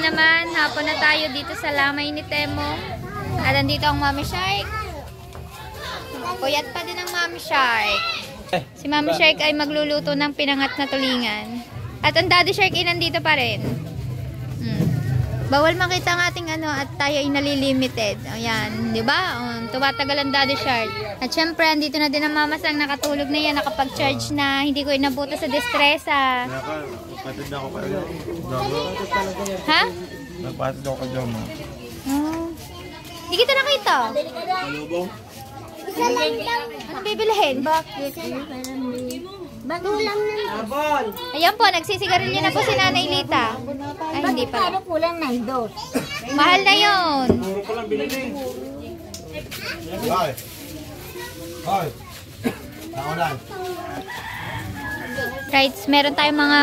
naman, hapon na tayo dito sa lamay ni Temo. At andito ang Mami Shark. Puyat pa din ang Mami Shark. Si Mami Shark ay magluluto ng pinangat na tulingan. At ang Daddy Shark ay nandito pa rin. Bawal makita ang ating at tayo ay nalilimited. Ayan, di ba? Tumatagal ang Daddy Shark. At syempre, andito na din ang Mama Sang nakatulog na yan, nakapag-charge na. Hindi ko inabuto sa distresa. Nagpatid ako kayo. Ha? Nagpatid ako kayo, ma. Oh. Hindi kita nakita. Malubong? Isa lang daw. Ano bibilihin? Bakit? Bago lang na. Ayan po, nagsisigarilyo na po si Nanay Lita. Ay, hindi pa. Bakit kulang na dos? Mahal na yun. Puro ko lang binili. Hoy! Hoy! Nakunan. Right, meron tayong mga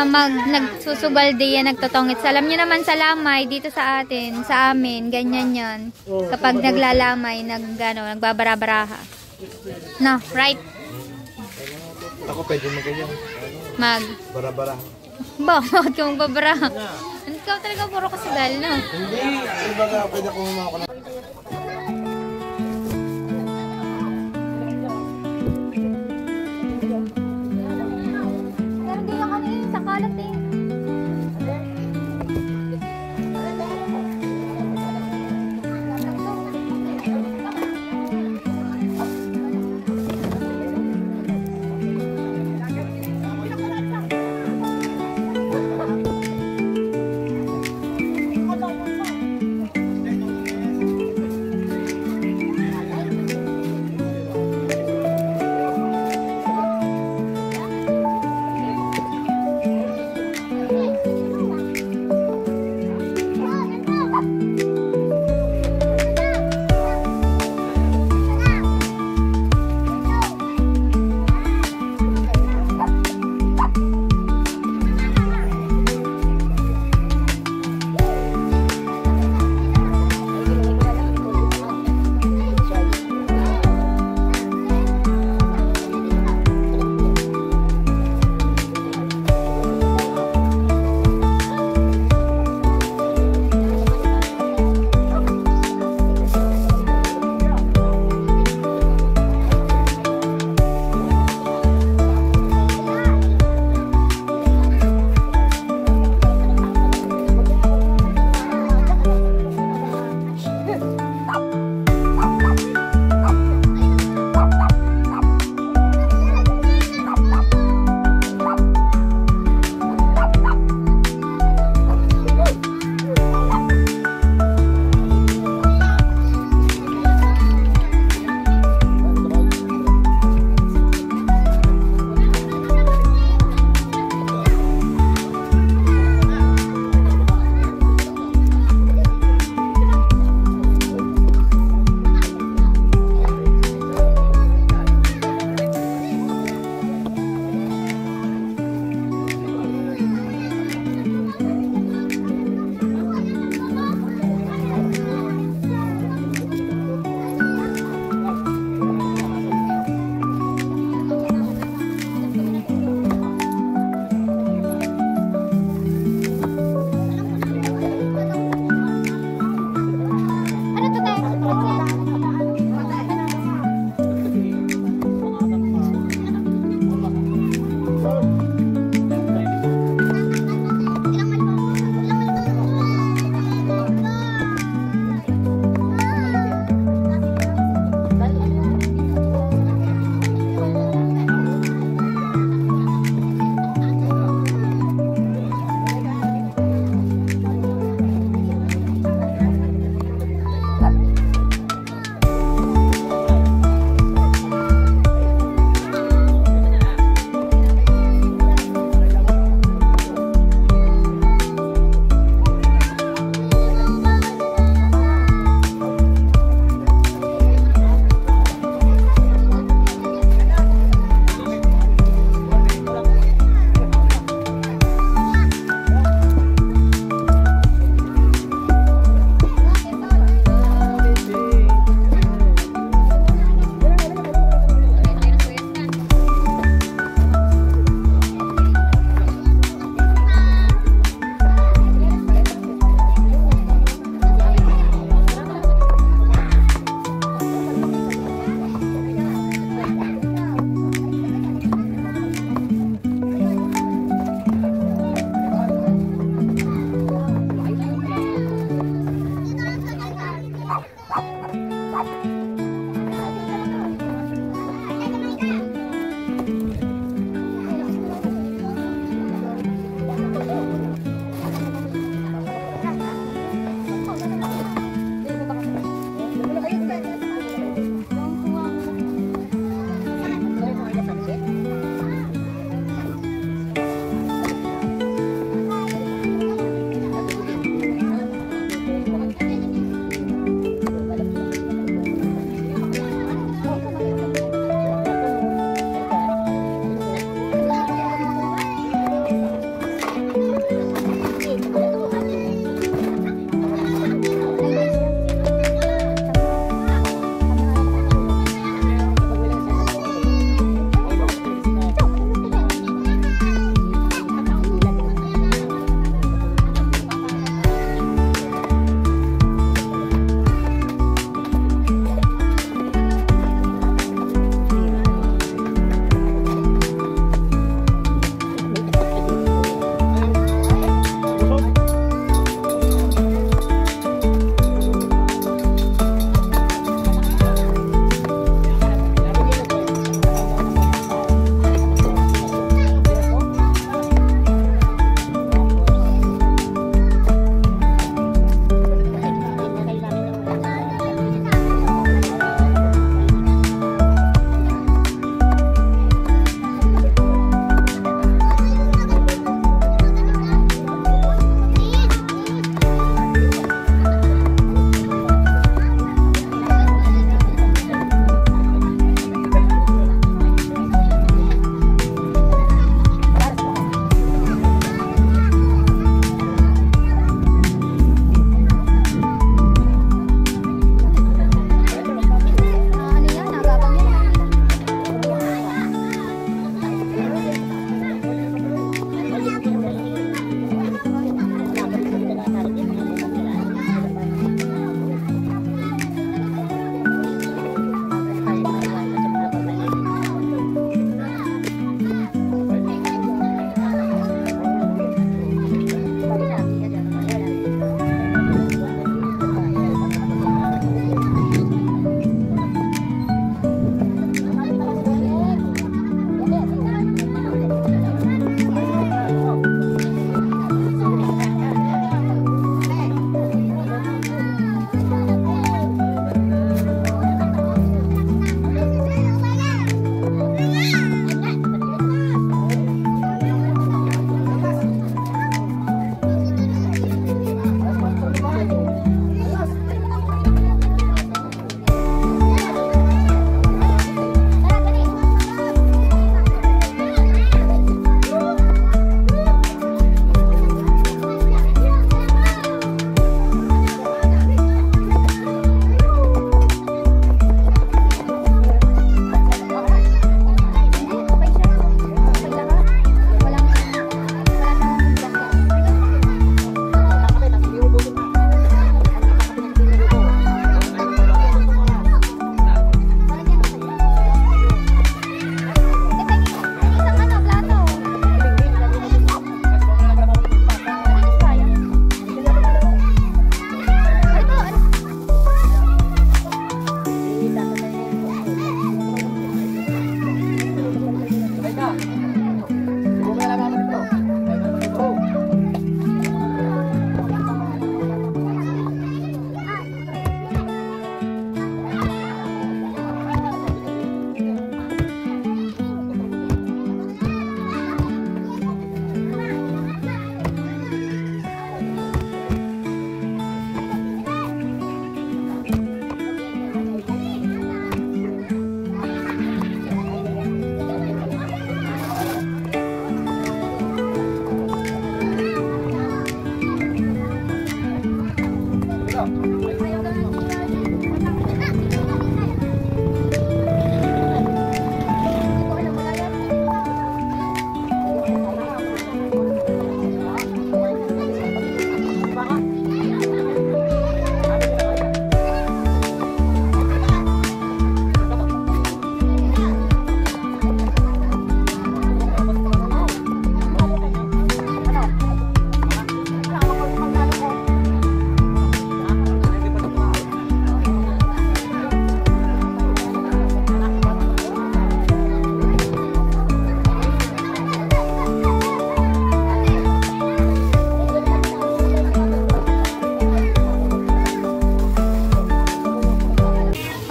nagsusugal diyan, nagtotongits. Alam niyo naman sa lamay, dito sa atin, sa amin, ganyan yan. Kapag naglalamay, nagbabara-baraha. No, right? Ako pwede magganyan. Bara-bara. Bakit ka magbabaraha? Ikaw talaga puro kasugal, no? Hindi. Ibaga, pwede akong humako na. Meron din lang kami sa kalat eh.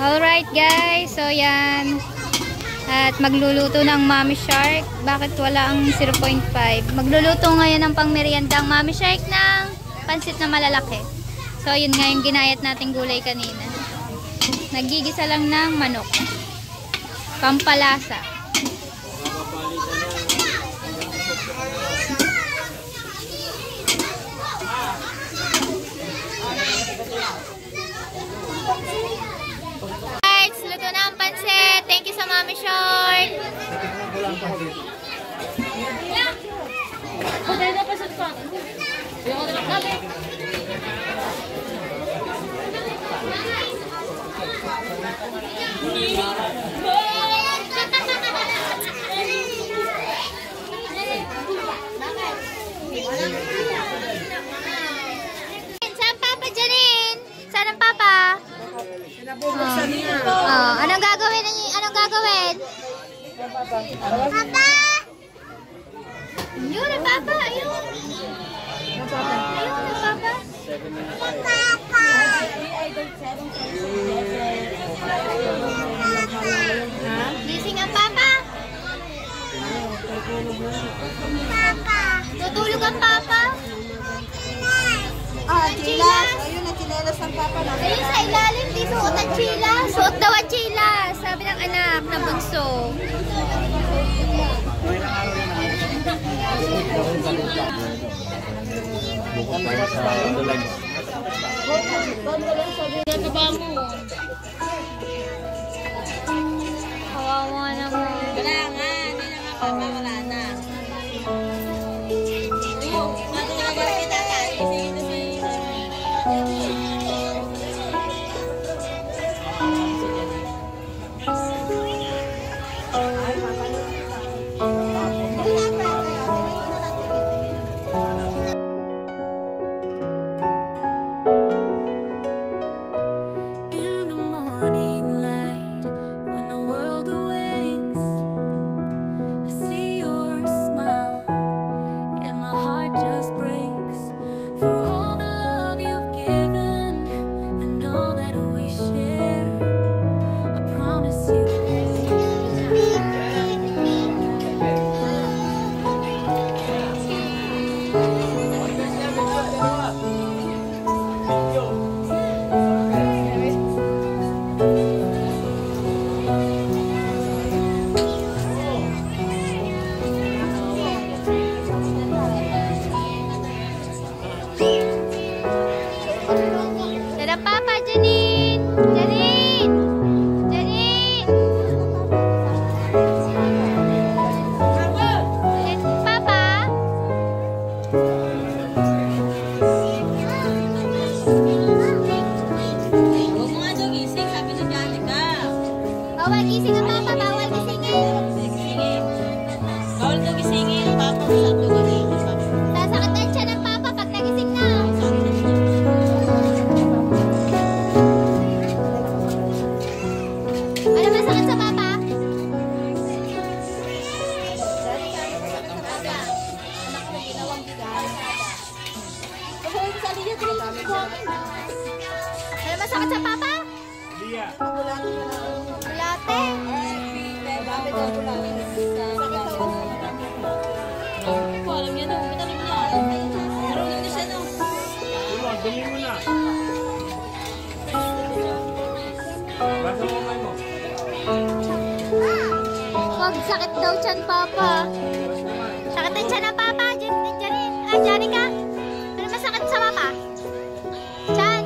Alright guys, so yan. At magluluto ng Mommy Shark. Bakit wala ang 0.5? Magluluto ngayon ng pangmerienda ang Mommy Shark ng pansit na malalaki. So yun nga yung ginayat nating gulay kanina. Nagigisa lang ng manok. Pampalasa. Guys, luto na ang pansit. Thank you sa Mommy Shark. Saan Papa Janine? Saan ang Papa? Anong gagawin? Anong gagawin? Papa! Yun ang Papa! Ayun! Ayun ang Papa! Papa! Gising ang Papa! Papa! Tutulog ang Papa! Chilas. Ayun, ang chinelas ng papa na. Ayun sa ilalim, di suot ang chilas. Suot daw ang chilas, sabi ng anak na bunso. Kawawa naman. Wala nga, hindi na nga papa, wala na. Matulog kita tayo. In the morning light, when the world awakes, I see your smile, and my heart just breaks for all the love you've given and all that we share. I promise you. Tada Papa, Janine! Janine! Janine! Papa? Huwag mo nga daw gising, sabi ni Janica. Bawal gising ang Papa, bawal gisingin. Bawal daw gisingin, papa, sabi ko rin. Sasakit ang tiyan ng Papa pag nagising na. Ano masakit sa Papa? Ano masakit sa Papa? Bulate. Alam niya daw, kita naman yan. Marunong na siya daw. Wag sakit daw tiyan, Papa. Sakit ang tiyan ng Papa. Janine. Janica. Ano masakit sa Papa? Tiyan.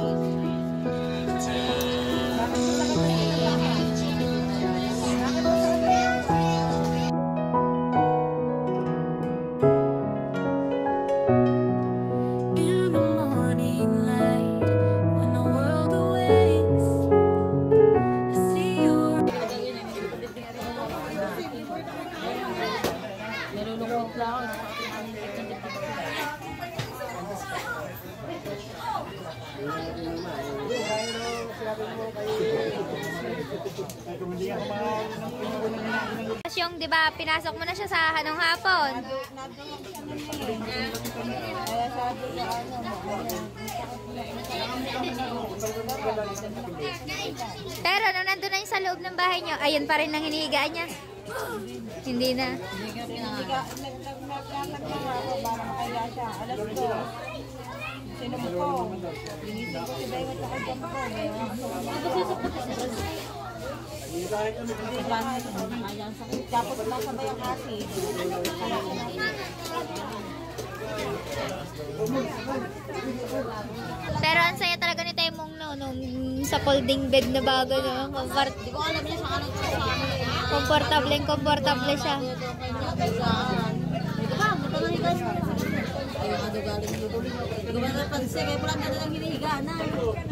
Tapos yung, di ba, pinasok mo na siya sa anong hapon? Pero nung nandun na yung sa loob ng bahay niyo, ayun pa rin ang hinihigaan niya. Hindi na. Tapos lang sabay ang kasi. Pero ang saya talaga ni Temong nung sa folding bed na bago, no? Hindi ko alam niya sa kanan ko sa amin. Komportable siya. Ito ba? Buta na higa. Ayun ka galing dito. Hindi ko ba napansin? Kaya pala na lang hinihiga na.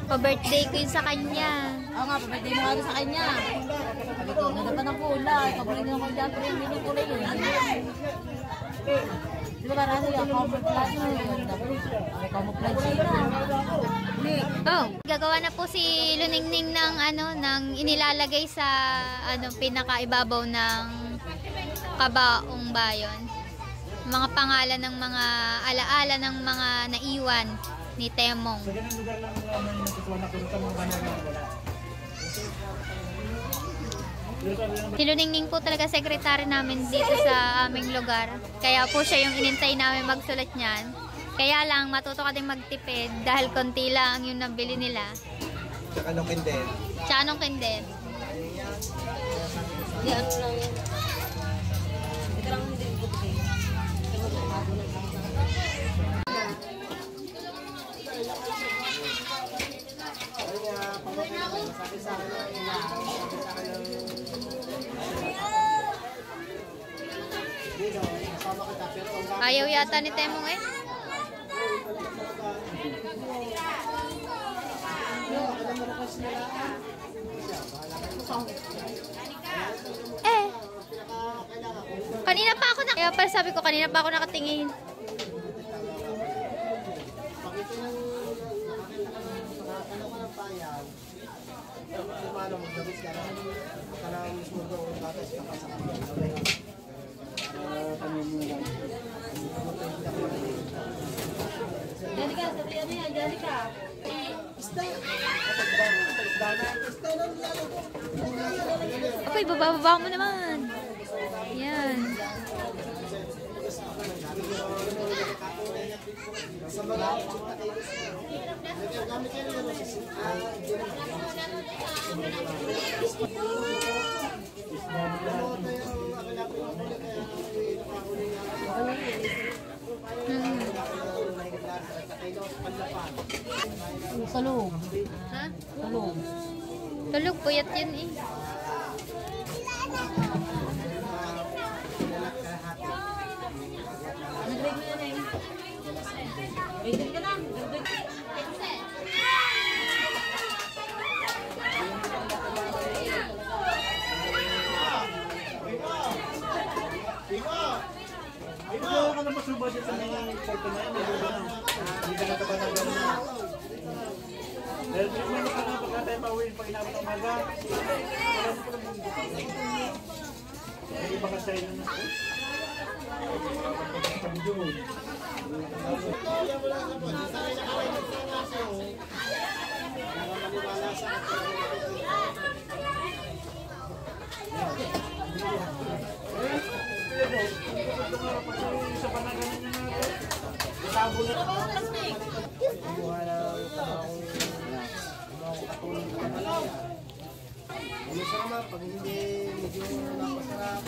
Pa-birthday ko yun sa kanya. Oo nga, papatay mo nga sa kanya. Sabi ko, ganda pa ng kulay. Kapulay na ako dyan, pero hindi yung kulay yun. Di ba parang siya, camouflage na yun. May camouflage na. Oh, gagawa na po si Luningning ng ng inilalagay sa pinakaibabaw ng kabaong bayon. Mga pangalan ng mga alaala ng mga naiwan ni Temong. Sa ganang lugar lang may natutuwa na kung sa mga banana wala. Si Luningning po talaga sekretary namin dito sa aming lugar. Kaya po siya yung inintay namin magsulat niyan. Kaya lang, matuto ka din magtipid dahil konti lang yung nabili nila. Tsaka nung kindel. Tsaka nung kindel. Hindi, ano lang yan. Ito lang hindi ko bigay. Ayaw yata ni Temong eh. Kanina pa ako kaya pala sabi ko kanina pa ako nakatingin. Janika, sabihan niya, Janika. Ako, ibababa mo naman. Yan. Tulog. Ha? Tulog. Tulog, puyat yun eh. Nag-break mo na na eh. Break ka lang. Ikaw ka na masuba siya sa mga photo na yun. Hindi ka natabanag na. Dahil hindi mo na pagka tayo pauwi pag inabot ang maga. Hindi ba kasi yun na? Sa panagalan niya natin. Itabo na. Buha na katulong sa malaya. Ano sa naman, pag hindi medyo napasarap.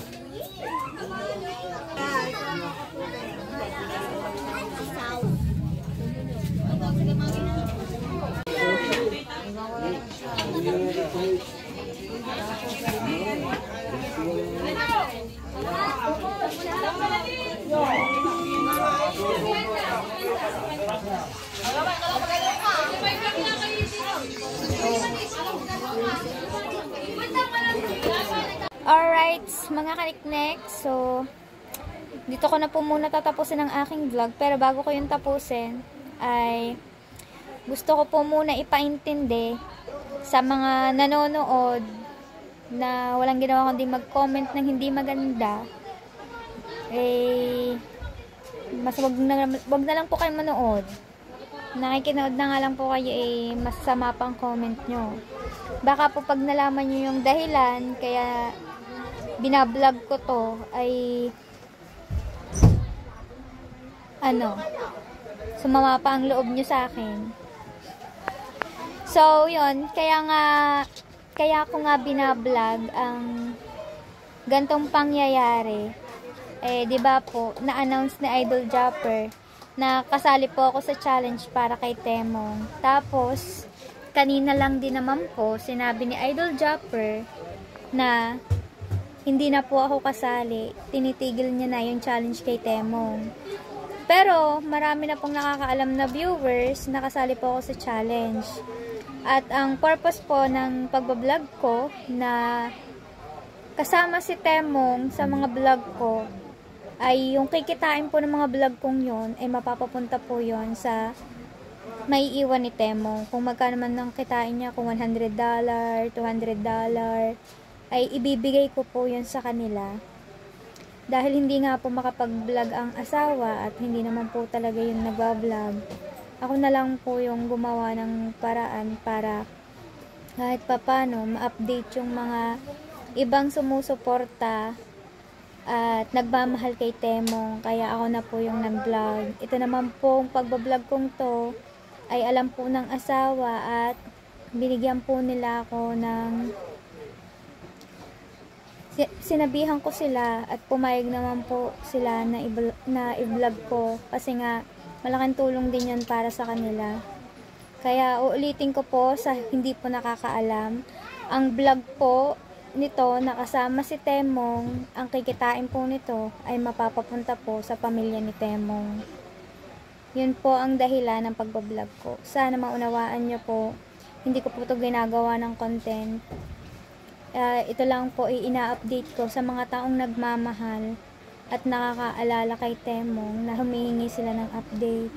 Alright, mga kaniknek. So, dito ko na po muna tatapusin ang aking vlog. Pero bago ko yung tapusin, ay gusto ko po muna ipaintindi sa mga nanonood na walang ginawa kundi mag-comment ng hindi maganda, mas wag na lang po kayo manood. Nakikinood na nga lang po kayo, masama pang comment nyo. Baka po pag nalaman nyo yung dahilan kaya binablog ko to ay sumama pa ang loob nyo sa akin. So yun, kaya ako nga binablog ang gantong pangyayari. Di ba po, na-announce ni Idol Japper na kasali po ako sa challenge para kay Temong. Tapos, kanina lang din naman po, sinabi ni Idol Japper na hindi na po ako kasali. Tinitigil niya na yung challenge kay Temong. Pero, marami na pong nakakaalam na viewers na kasali po ako sa challenge. At ang purpose po ng pagbablog ko na kasama si Temong sa mga vlog ko ay yung kikitain po ng mga vlog kong yon ay mapapapunta po yon sa maiiwan ni Temong. Kung magkano man nang kitain niya, kung $100, $200, ay ibibigay ko po yon sa kanila. Dahil hindi nga po makapag-vlog ang asawa at hindi naman po talaga yung nagbablog, ako na lang po yung gumawa ng paraan para kahit papano ma-update yung mga ibang sumusuporta at nagmamahal kay Temong, kaya ako na po yung nag-vlog. Ito naman po, ang pagbablog kong to ay alam po ng asawa at binigyan po nila ako ng sinabihan ko sila at pumayag naman po sila na i-vlog ko kasi nga malaking tulong din yan para sa kanila. Kaya uulitin ko po sa hindi po nakakaalam, ang vlog po nito nakasama si Temong, ang kikitain po nito ay mapapapunta po sa pamilya ni Temong. Yun po ang dahilan ng pagbablog ko. Sana maunawaan nyo po, hindi ko po ito ginagawa ng content. Ito lang po ina-update ko sa mga taong nagmamahal at nakakaalala kay Temong na humihingi sila ng update.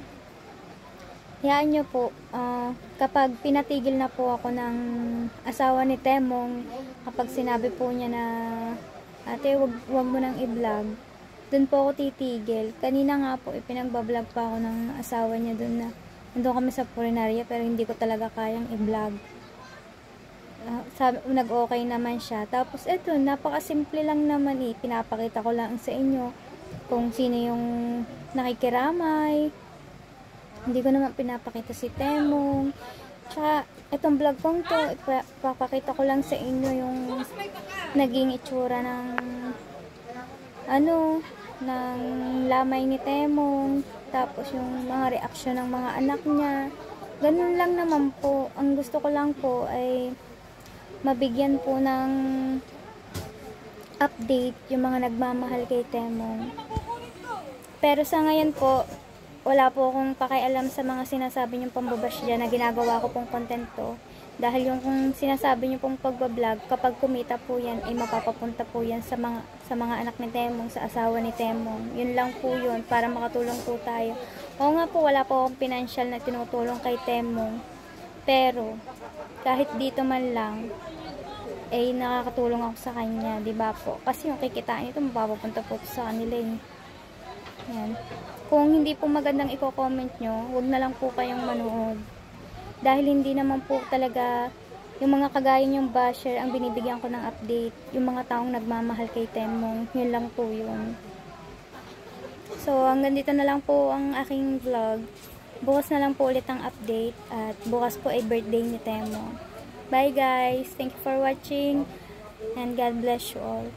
Hayaan nyo po, kapag pinatigil na po ako ng asawa ni Temong, kapag sinabi po niya na, ate, wag mo nang i-vlog, dun po ako titigil. Kanina nga po, pinagbablog pa ako ng asawa niya dun na, nandun kami sa Purinaria, pero hindi ko talaga kayang i-vlog. Nag-okay naman siya. Tapos, eto, napakasimple lang naman pinapakita ko lang sa inyo kung sino yung nakikiramay. Hindi ko naman pinapakita si Temong. Tsaka, itong vlog kong to, ipapakita ko lang sa inyo yung naging itsura ng ng lamay ni Temong. Tapos, yung mga reaksyon ng mga anak niya. Ganun lang naman po. Ang gusto ko lang po ay mabigyan po ng update yung mga nagmamahal kay Temong. Pero sa ngayon po, wala po akong pakialam sa mga sinasabi niyong pambabash dyan na ginagawa ko pong content to. Dahil yung kung sinasabi niyo pong pagbablog, kapag kumita po yan, ay mapapapunta po yan sa mga anak ni Temong, sa asawa ni Temong. Yun lang po yun, para makatulong po tayo. Oo nga po, wala po akong financial na tinutulong kay Temong. Pero, kahit dito man lang, ay nakakatulong ako sa kanya, di ba po? Kasi yung kikitain ito, mapapapunta po sa kanila Yan. Kung hindi po magandang i-comment nyo, huwag na lang po kayong manood. Dahil hindi naman po talaga yung mga kagaya nyong basher ang binibigyan ko ng update. Yung mga taong nagmamahal kay Temong, yun lang po yun. So, hanggang dito na lang po ang aking vlog. Bukas na lang po ulit ang update at bukas po ay birthday ni Temong. Bye guys! Thank you for watching and God bless you all.